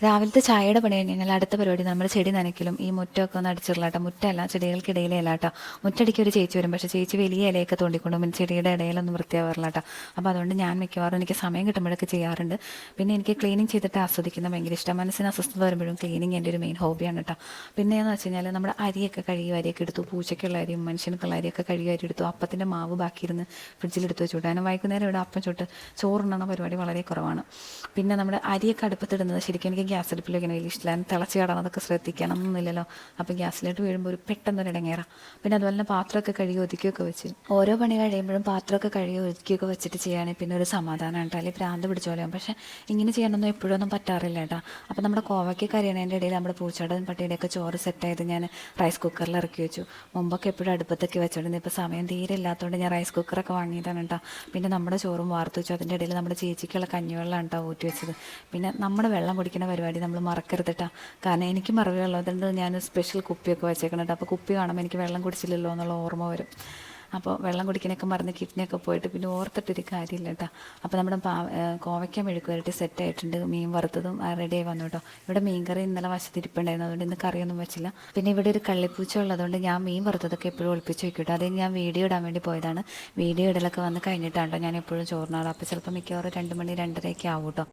രാവിലത്തെ ചായയുടെ പണി കഴിഞ്ഞ് കഴിഞ്ഞാൽ അടുത്ത പരിപാടി നമ്മുടെ ചെടി നനയ്ക്കലും ഈ മുറ്റമൊക്കെ ഒന്ന് അടിച്ചിടലാട്ടോ. മുറ്റമല്ല, ചെടികൾക്കിടയിലെ ഇലാട്ടോ. മുറ്റടിക്ക് ഒരു ചേച്ചി വരും, പക്ഷേ ചേച്ചി വലിയ ഇലയൊക്കെ തോണ്ടിക്കൊണ്ടും പിന്നെ ചെടിയുടെ ഇടയിലൊന്നും വൃത്തിയാവാറില്ലാട്ടോ. അപ്പോൾ അതുകൊണ്ട് ഞാൻ മിക്കവാറും എനിക്ക് സമയം കിട്ടുമ്പോഴൊക്കെ ചെയ്യാറുണ്ട്. പിന്നെ എനിക്ക് ക്ലീനിങ് ചെയ്തിട്ട് ആസ്വദിക്കുന്ന ഭയങ്കര ഇഷ്ടം. മനസ്സിന് അസ്വസ്ഥത വരുമ്പോഴും ക്ലീനിങ് എൻ്റെ ഒരു മെയിൻ ഹോബിയാണ് കേട്ടോ. പിന്നെയെന്ന് വെച്ച് കഴിഞ്ഞാൽ നമ്മുടെ അരിയൊക്കെ കഴുകി അരിയൊക്കെ എടുത്തു, പൂച്ചയ്ക്കുള്ള അരിയും മനുഷ്യനുക്കുള്ള അരിയൊക്കെ കഴുകി അരി എടുത്തു. അപ്പത്തിൻ്റെ മാവ് ബാക്കിയിരുന്ന് ഫ്രിഡ്ജിലെടുത്ത് വെച്ചു. കാരണം വൈകുന്നേരം ഇവിടെ അപ്പം ചുട്ട് ചോറുണ്ണുന്ന പരിപാടി വളരെ കുറവാണ്. പിന്നെ നമ്മുടെ അരിയൊക്കെ അടുപ്പത്തിടുന്നത് ശരിക്കും എനിക്ക് ഗ്യാസ് അടുപ്പിൽ വെക്കണം വലിയ ഇഷ്ടമാണ്. തിളച്ച് കിടണം, അതൊക്കെ ശ്രദ്ധിക്കണം എന്നൊന്നുമില്ലല്ലോ. അപ്പോൾ ഗ്യാസിലോട്ട് വീഴുമ്പോൾ ഒരു പെട്ടെന്നൊരു ഇടങ്ങേറാം. പിന്നെ അതുപോലെ തന്നെ പാത്രമൊക്കെ കഴുകി ഒതുക്കിയൊക്കെ വെച്ച് ഓരോ പണി കഴിയുമ്പോഴും പാത്രമൊക്കെ കഴുകി ഒതുക്കിയൊക്കെ വെച്ചിട്ട് ചെയ്യുകയാണെങ്കിൽ പിന്നെ ഒരു സമാധാനമാണ് കേട്ടോ. അല്ലെങ്കിൽ ഭ്രാന്ത് പിടിച്ച പോലെയാവും. പക്ഷേ ഇങ്ങനെ ചെയ്യാനൊന്നും എപ്പോഴൊന്നും പറ്റാറില്ല കേട്ടോ. അപ്പോൾ നമ്മുടെ കോവയ്ക്ക് കറിയണേൻ്റെ ഇടയിൽ നമ്മുടെ പൂച്ചയുടെയും പട്ടിയുടെയൊക്കെ ചോറ് സെറ്റായത് ഞാൻ റൈസ് കുക്കറിൽ ഇറക്കി വെച്ചു. മുമ്പൊക്കെ എപ്പോഴും അടുപ്പത്തൊക്കെ വെച്ചോണ്ടിരുന്നത്. ഇപ്പോൾ സമയം തീരെ ഇല്ലാത്തതുകൊണ്ട് ഞാൻ റൈസ് കുക്കറൊക്കെ വാങ്ങിയതാണ് കേട്ടോ. പിന്നെ നമ്മുടെ ചോറും വാർത്ത് വെച്ചു. അതിൻ്റെ ഇടയിൽ നമ്മുടെ ചേച്ചിക്കുള്ള കഞ്ഞിവെള്ളമാണ് കേട്ടോ ഊറ്റി വെച്ചത്. പിന്നെ നമ്മുടെ വെള്ളം കുടിക്കുന്ന പരിപാടി നമ്മൾ മറക്കരുത് കേട്ടോ. കാരണം എനിക്ക് മറവിയുള്ളത് അതുകൊണ്ട് ഞാൻ സ്പെഷ്യൽ കുപ്പിയൊക്കെ വെച്ചേക്കണം കേട്ടോ. അപ്പോൾ കുപ്പി കാണുമ്പോൾ എനിക്ക് വെള്ളം കുടിച്ചില്ലല്ലോ എന്നുള്ള ഓർമ്മ വരും. അപ്പോൾ വെള്ളം കുടിക്കാനൊക്കെ മറന്ന് കിഡ്നിയൊക്കെ പോയിട്ട് പിന്നെ ഓർത്തിട്ടൊരു കാര്യമില്ല കേട്ടോ. അപ്പോൾ നമ്മുടെ കോവയ്ക്ക മെഴുക്ക് വരട്ടി സെറ്റായിട്ടുണ്ട്. മീൻ വറുത്തതും റെഡിയായി വന്നു കേട്ടോ. ഇവിടെ മീൻ കറി ഇന്നലെ വശത്തിരിപ്പുണ്ടായിരുന്നു, അതുകൊണ്ട് ഇന്ന് കറിയൊന്നും വെച്ചില്ല. പിന്നെ ഇവിടെ ഒരു കള്ളിപ്പൂച്ച ഉള്ളതുകൊണ്ട് ഞാൻ മീൻ വറുത്തതൊക്കെ എപ്പോഴും ഒളിപ്പിച്ച് വയ്ക്കും കേട്ടോ. അത് ഞാൻ വീഡിയോ ഇടാൻ വേണ്ടി പോയതാണ്. വീഡിയോ ഇടലൊക്കെ വന്ന് കഴിഞ്ഞിട്ടാണ് ഞാൻ എപ്പോഴും ചോറിനാളും. അപ്പോൾ ചിലപ്പോൾ മിക്കവാറും 2 മണി 2:30 ആവും കേട്ടോ.